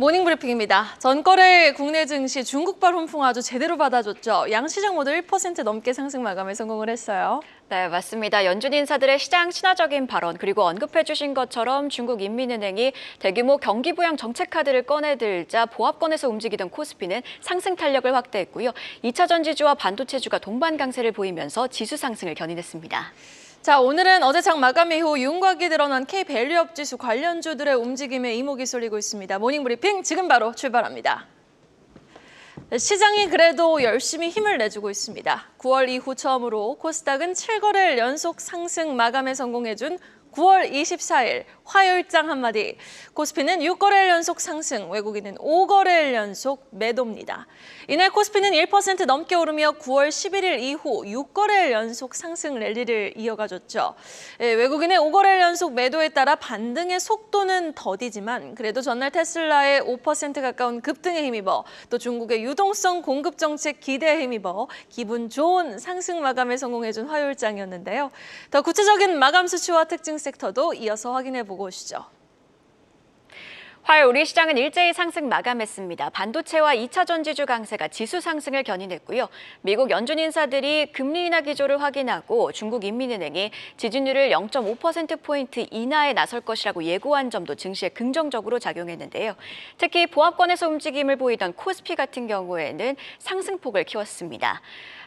모닝 브리핑입니다. 전거래 국내 증시 중국발 훈풍 아주 제대로 받아줬죠. 양 시장 모두 1% 넘게 상승 마감에 성공을 했어요. 네, 맞습니다. 연준 인사들의 시장 친화적인 발언 그리고 언급해 주신 것처럼 중국 인민은행이 대규모 경기 부양 정책 카드를 꺼내들자 보합권에서 움직이던 코스피는 상승 탄력을 확대했고요. 2차 전지주와 반도체주가 동반 강세를 보이면서 지수 상승을 견인했습니다. 자, 오늘은 어제 장 마감 이후 윤곽이 드러난 K밸류업 지수 관련주들의 움직임에 이목이 쏠리고 있습니다. 모닝 브리핑 지금 바로 출발합니다. 시장이 그래도 열심히 힘을 내주고 있습니다. 9월 이후 처음으로 코스닥은 7거래일 연속 상승 마감에 성공해준 9월 24일 화요일장 한마디. 코스피는 6거래일 연속 상승, 외국인은 5거래일 연속 매도입니다. 이날 코스피는 1% 넘게 오르며 9월 11일 이후 6거래일 연속 상승 랠리를 이어가줬죠. 외국인의 5거래일 연속 매도에 따라 반등의 속도는 더디지만 그래도 전날 테슬라의 5% 가까운 급등에 힘입어 또 중국의 유동성 공급 정책 기대에 힘입어 기분 좋은 상승 마감에 성공해준 화요일장이었는데요. 더 구체적인 마감 수치와 특징 섹터도 이어서 확인해보고 오시죠. 화요일 우리 시장은 일제히 상승 마감했습니다. 반도체와 2차 전지주 강세가 지수 상승을 견인했고요. 미국 연준 인사들이 금리 인하 기조를 확인하고 중국 인민은행이 지준율을 0.5%포인트 인하에 나설 것이라고 예고한 점도 증시에 긍정적으로 작용했는데요. 특히 보합권에서 움직임을 보이던 코스피 같은 경우에는 상승폭을 키웠습니다.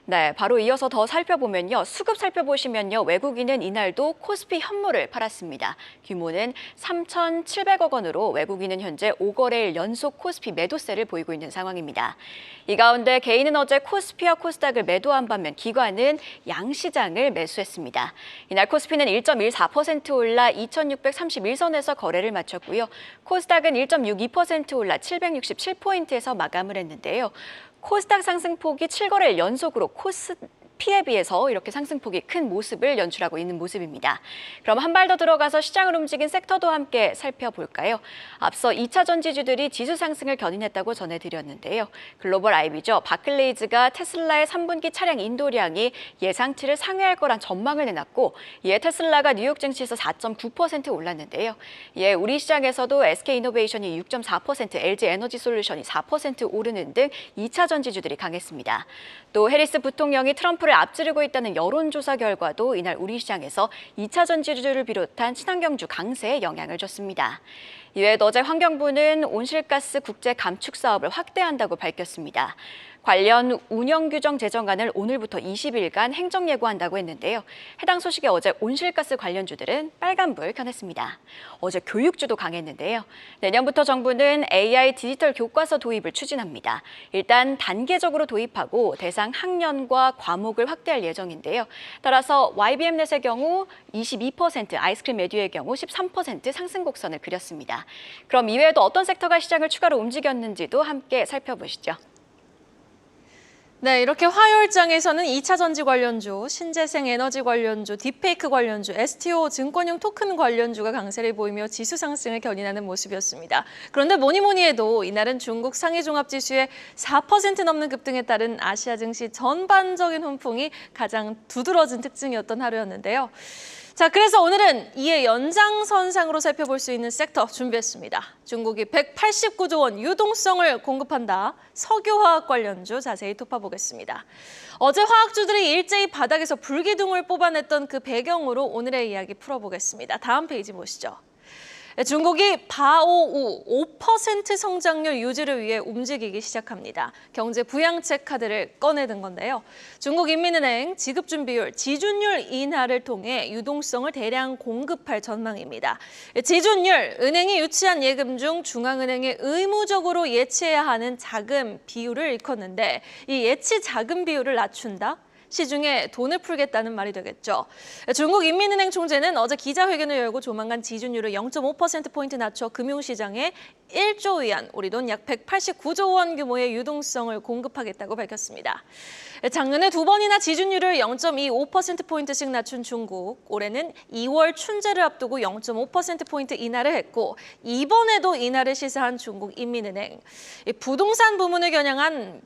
네, 바로 이어서 더 살펴보면요. 수급 살펴보시면요. 외국인은 이날도 코스피 현물을 팔았습니다. 규모는 3,700억 원으로 외국인은 현재 5거래일 연속 코스피 매도세를 보이고 있는 상황입니다. 이 가운데 개인은 어제 코스피와 코스닥을 매도한 반면 기관은 양시장을 매수했습니다. 이날 코스피는 1.14% 올라 2,631선에서 거래를 마쳤고요. 코스닥은 1.62% 올라 767포인트에서 마감을 했는데요. 코스닥 상승폭이 7거래일 연속으로 코스피에 비해서 이렇게 상승폭이 큰 모습을 연출하고 있는 모습입니다. 그럼 한 발 더 들어가서 시장을 움직인 섹터도 함께 살펴볼까요? 앞서 2차 전지주들이 지수 상승을 견인했다고 전해드렸는데요. 글로벌 IB죠. 바클레이즈가 테슬라의 3분기 차량 인도량이 예상치를 상회할 거란 전망을 내놨고 이에 테슬라가 뉴욕 증시에서 4.9% 올랐는데요. 이에 우리 시장에서도 SK이노베이션이 6.4%, LG에너지솔루션이 4% 오르는 등 2차 전지주들이 강했습니다. 또 해리스 부통령이 트럼프를 앞지르고 있다는 여론조사 결과도 이날 우리 시장에서 2차 전지주를 비롯한 친환경주 강세에 영향을 줬습니다. 이외에도 어제 환경부는 온실가스 국제 감축 사업을 확대한다고 밝혔습니다. 관련 운영 규정 제정안을 오늘부터 20일간 행정 예고한다고 했는데요. 해당 소식에 어제 온실가스 관련주들은 빨간불 켜냈습니다. 어제 교육주도 강했는데요. 내년부터 정부는 AI 디지털 교과서 도입을 추진합니다. 일단 단계적으로 도입하고 대상 학년과 과목을 확대할 예정인데요. 따라서 YBM넷의 경우 22%, 아이스크림 메디어의 경우 13% 상승 곡선을 그렸습니다. 그럼 이외에도 어떤 섹터가 시장을 추가로 움직였는지도 함께 살펴보시죠. 네, 이렇게 화요일장에서는 2차 전지 관련주, 신재생 에너지 관련주, 딥페이크 관련주, STO 증권형 토큰 관련주가 강세를 보이며 지수 상승을 견인하는 모습이었습니다. 그런데 뭐니 해도 이날은 중국 상해 종합지수의 4% 넘는 급등에 따른 아시아 증시 전반적인 훈풍이 가장 두드러진 특징이었던 하루였는데요. 자, 그래서 오늘은 이에 연장선상으로 살펴볼 수 있는 섹터 준비했습니다. 중국이 189조 원 유동성을 공급한다. 석유화학 관련주 자세히 톱어보겠습니다. 어제 화학주들이 일제히 바닥에서 불기둥을 뽑아냈던 그 배경으로 오늘의 이야기 풀어보겠습니다. 다음 페이지 보시죠. 중국이 바오우 5% 성장률 유지를 위해 움직이기 시작합니다. 경제 부양책 카드를 꺼내든 건데요. 중국 인민은행 지급준비율, 지준율 인하를 통해 유동성을 대량 공급할 전망입니다. 지준율, 은행이 유치한 예금 중 중앙은행이 의무적으로 예치해야 하는 자금 비율을 일컫는데 이 예치 자금 비율을 낮춘다? 시중에 돈을 풀겠다는 말이 되겠죠. 중국 인민은행 총재는 어제 기자회견을 열고 조만간 지준율을 0.5%포인트 낮춰 금융시장에 1조 위안, 우리 돈 약 189조 원 규모의 유동성을 공급하겠다고 밝혔습니다. 작년에 두 번이나 지준율을 0.25%포인트씩 낮춘 중국, 올해는 2월 춘제를 앞두고 0.5%포인트 인하를 했고 이번에도 인하를 시사한 중국 인민은행. 부동산 부문을 겨냥한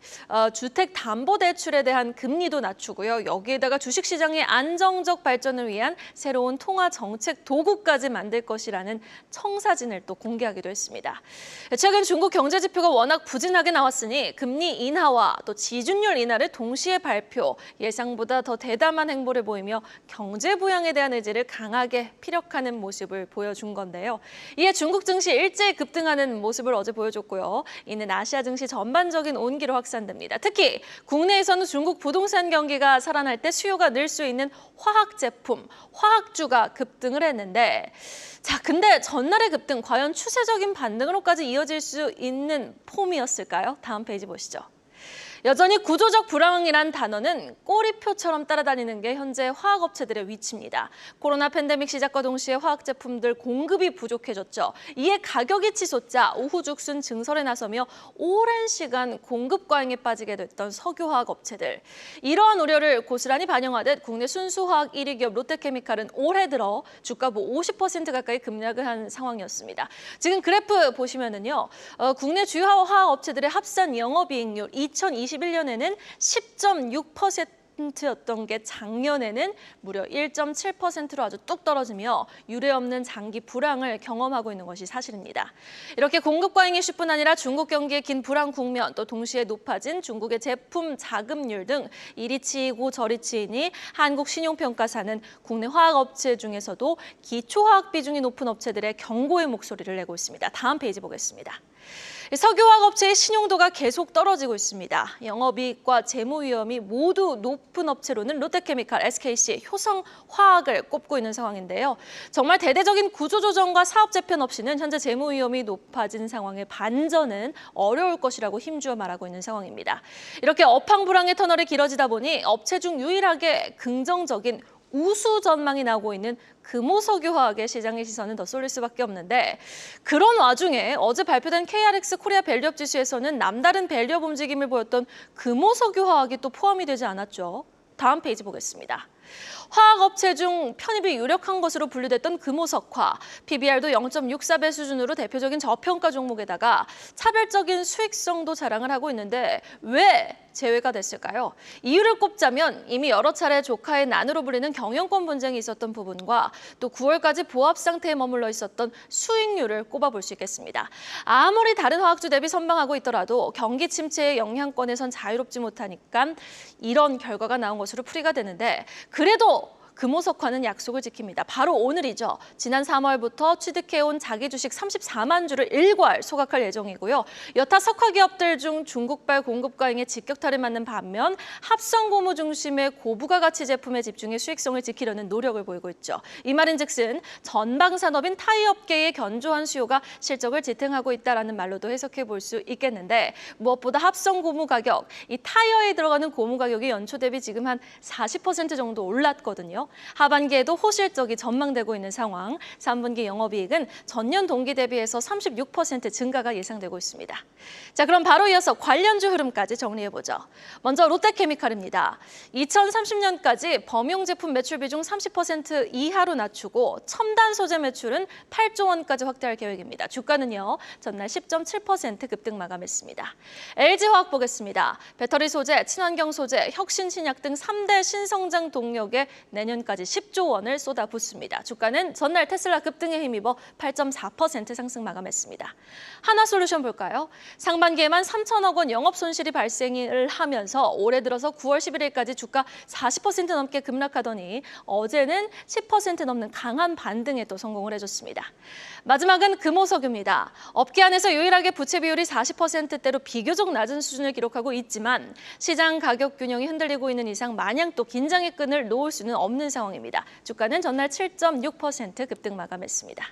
주택담보대출에 대한 금리도 낮추고요. 여기에다가 주식시장의 안정적 발전을 위한 새로운 통화정책 도구까지 만들 것이라는 청사진을 또 공개하기도 했습니다. 최근 중국 경제 지표가 워낙 부진하게 나왔으니 금리 인하와 또 지준율 인하를 동시에 발표, 예상보다 더 대담한 행보를 보이며 경제 부양에 대한 의지를 강하게 피력하는 모습을 보여준 건데요. 이에 중국 증시 일제히 급등하는 모습을 어제 보여줬고요. 이는 아시아 증시 전반적인 온기로 확산됩니다. 특히 국내에서는 중국 부동산 경기가 살아날 때 수요가 늘 수 있는 화학 제품, 화학주가 급등을 했는데 자, 근데 전날의 급등 과연 추세적인 반등으로까지 이어질 수 있는 폼이었을까요? 다음 페이지 보시죠. 여전히 구조적 불황이란 단어는 꼬리표처럼 따라다니는 게 현재 화학업체들의 위치입니다. 코로나 팬데믹 시작과 동시에 화학 제품들 공급이 부족해졌죠. 이에 가격이 치솟자 우후죽순 증설에 나서며 오랜 시간 공급 과잉에 빠지게 됐던 석유화학 업체들. 이러한 우려를 고스란히 반영하듯 국내 순수화학 1위 기업 롯데케미칼은 올해 들어 주가부 50% 가까이 급락을 한 상황이었습니다. 지금 그래프 보시면은요, 국내 주요 화학 업체들의 합산 영업이익률 2021년에는 10.6%였던 게 작년에는 무려 1.7%로 아주 뚝 떨어지며 유례없는 장기 불황을 경험하고 있는 것이 사실입니다. 이렇게 공급 과잉 이슈뿐 아니라 중국 경기의 긴 불황 국면, 또 동시에 높아진 중국의 제품 자금률 등 이리 치이고 저리 치이니 한국신용평가사는 국내 화학업체 중에서도 기초화학 비중이 높은 업체들의 경고의 목소리를 내고 있습니다. 다음 페이지 보겠습니다. 석유화학 업체의 신용도가 계속 떨어지고 있습니다. 영업이익과 재무 위험이 모두 높은 업체로는 롯데케미칼, SKC, 효성화학을 꼽고 있는 상황인데요. 정말 대대적인 구조조정과 사업 재편 없이는 현재 재무 위험이 높아진 상황의 반전은 어려울 것이라고 힘주어 말하고 있는 상황입니다. 이렇게 업황불황의 터널이 길어지다 보니 업체 중 유일하게 긍정적인 우수 전망이 나오고 있는 금호석유화학의 시장의 시선은 더 쏠릴 수밖에 없는데 그런 와중에 어제 발표된 KRX 코리아 밸류업 지수에서는 남다른 밸류업 움직임을 보였던 금호석유화학이 또 포함이 되지 않았죠. 다음 페이지 보겠습니다. 화학업체 중 편입이 유력한 것으로 분류됐던 금호석화, PBR도 0.64배 수준으로 대표적인 저평가 종목에다가 차별적인 수익성도 자랑을 하고 있는데 왜 제외가 됐을까요? 이유를 꼽자면 이미 여러 차례 조카의 난으로 불리는 경영권 분쟁이 있었던 부분과 또 9월까지 보합 상태에 머물러 있었던 수익률을 꼽아볼 수 있겠습니다. 아무리 다른 화학주 대비 선방하고 있더라도 경기 침체의 영향권에선 자유롭지 못하니까 이런 결과가 나온 것으로 풀이가 되는데 그래도 금호석화는 약속을 지킵니다. 바로 오늘이죠. 지난 3월부터 취득해온 자기 주식 34만 주를 일괄 소각할 예정이고요. 여타 석화기업들 중 중국발 공급 과잉에 직격탄을 맞는 반면 합성 고무 중심의 고부가 가치 제품에 집중해 수익성을 지키려는 노력을 보이고 있죠. 이 말인즉슨 전방 산업인 타이업계의 견조한 수요가 실적을 지탱하고 있다라는 말로도 해석해 볼 수 있겠는데 무엇보다 합성 고무 가격, 이 타이어에 들어가는 고무 가격이 연초 대비 지금 한 40% 정도 올랐거든요. 하반기에도 호실적이 전망되고 있는 상황, 3분기 영업이익은 전년 동기 대비해서 36% 증가가 예상되고 있습니다. 자, 그럼 바로 이어서 관련주 흐름까지 정리해보죠. 먼저 롯데케미칼입니다. 2030년까지 범용 제품 매출 비중 30% 이하로 낮추고 첨단 소재 매출은 8조 원까지 확대할 계획입니다. 주가는요, 전날 10.7% 급등 마감했습니다. LG화학 보겠습니다. 배터리 소재, 친환경 소재, 혁신 신약 등 3대 신성장 동력에 내년까지 10조 원을 쏟아붓습니다. 주가는 전날 테슬라 급등에 힘입어 8.4% 상승 마감했습니다. 하나솔루션 볼까요? 상반기에만 3천억 원 영업 손실이 발생을 하면서 올해 들어서 9월 11일까지 주가 40% 넘게 급락하더니 어제는 10% 넘는 강한 반등에 또 성공을 해줬습니다. 마지막은 금호석유입니다. 업계 안에서 유일하게 부채 비율이 40%대로 비교적 낮은 수준을 기록하고 있지만 시장 가격 균형이 흔들리고 있는 이상 마냥 또 긴장의 끈을 놓을 수는 없는 상황입니다. 주가는 전날 7.6% 급등 마감했습니다.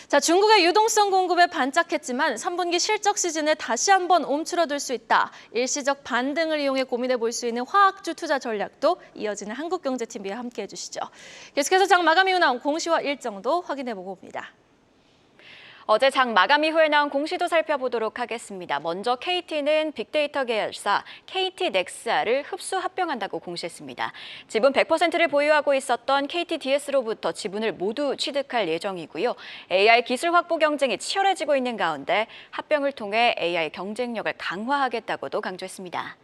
자, 중국의 유동성 공급에 반짝했지만 3분기 실적 시즌에 다시 한번 움츠러들 수 있다. 일시적 반등을 이용해 고민해 볼 수 있는 화학주 투자 전략도 이어지는 한국경제TV와 함께해 주시죠. 계속해서 장 마감 이후 나온 공시와 일정도 확인해 보고 옵니다. 어제 장 마감 이후에 나온 공시도 살펴보도록 하겠습니다. 먼저 KT는 빅데이터 계열사 KT넥스아를 흡수 합병한다고 공시했습니다. 지분 100%를 보유하고 있었던 KTDS로부터 지분을 모두 취득할 예정이고요. AI 기술 확보 경쟁이 치열해지고 있는 가운데 합병을 통해 AI 경쟁력을 강화하겠다고도 강조했습니다.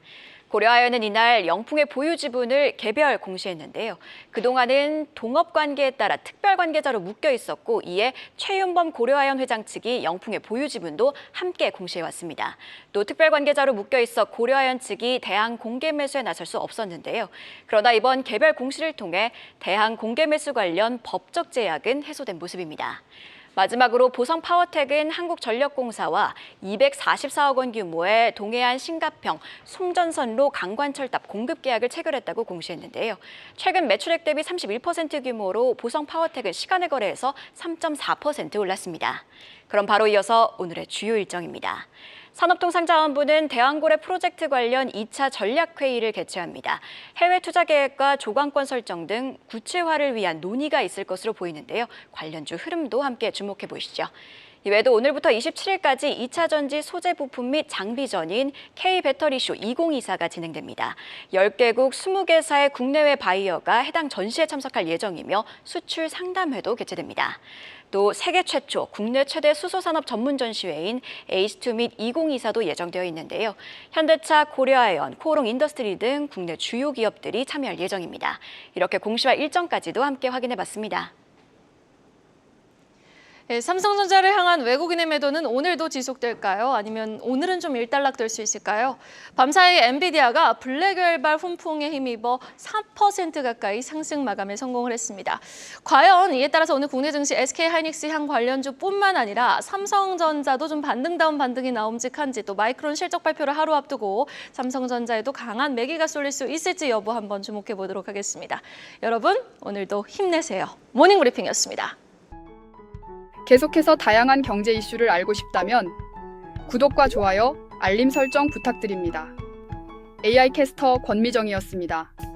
고려아연은 이날 영풍의 보유 지분을 개별 공시했는데요. 그동안은 동업관계에 따라 특별관계자로 묶여 있었고 이에 최윤범 고려아연 회장 측이 영풍의 보유 지분도 함께 공시해왔습니다. 또 특별관계자로 묶여 있어 고려아연 측이 대항 공개 매수에 나설 수 없었는데요. 그러나 이번 개별 공시를 통해 대항 공개 매수 관련 법적 제약은 해소된 모습입니다. 마지막으로 보성파워텍은 한국전력공사와 244억 원 규모의 동해안 신가평 송전선로 강관철답 공급 계약을 체결했다고 공시했는데요. 최근 매출액 대비 31% 규모로 보성파워텍은 시간의 거래에서 3.4% 올랐습니다. 그럼 바로 이어서 오늘의 주요 일정입니다. 산업통상자원부는 대왕고래 프로젝트 관련 2차 전략회의를 개최합니다. 해외 투자 계획과 조강권 설정 등 구체화를 위한 논의가 있을 것으로 보이는데요. 관련주 흐름도 함께 주목해 보시죠. 이외에도 오늘부터 27일까지 2차 전지 소재 부품 및 장비전인 K배터리쇼 2024가 진행됩니다. 10개국 20개사의 국내외 바이어가 해당 전시에 참석할 예정이며 수출 상담회도 개최됩니다. 또 세계 최초, 국내 최대 수소산업 전문 전시회인 에이스2 및 2024도 예정되어 있는데요. 현대차, 고려아연, 코오롱 인더스트리 등 국내 주요 기업들이 참여할 예정입니다. 이렇게 공시와 일정까지도 함께 확인해봤습니다. 네, 삼성전자를 향한 외국인의 매도는 오늘도 지속될까요? 아니면 오늘은 좀 일단락될 수 있을까요? 밤사이 엔비디아가 블랙웰발 훈풍에 힘입어 4% 가까이 상승 마감에 성공을 했습니다. 과연 이에 따라서 오늘 국내 증시 SK하이닉스 향 관련주뿐만 아니라 삼성전자도 좀 반등다운 반등이 나옴직한지 또 마이크론 실적 발표를 하루 앞두고 삼성전자에도 강한 매기가 쏠릴 수 있을지 여부 한번 주목해 보도록 하겠습니다. 여러분, 오늘도 힘내세요. 모닝브리핑이었습니다. 계속해서 다양한 경제 이슈를 알고 싶다면 구독과 좋아요, 알림 설정 부탁드립니다. AI 캐스터 권미정이었습니다.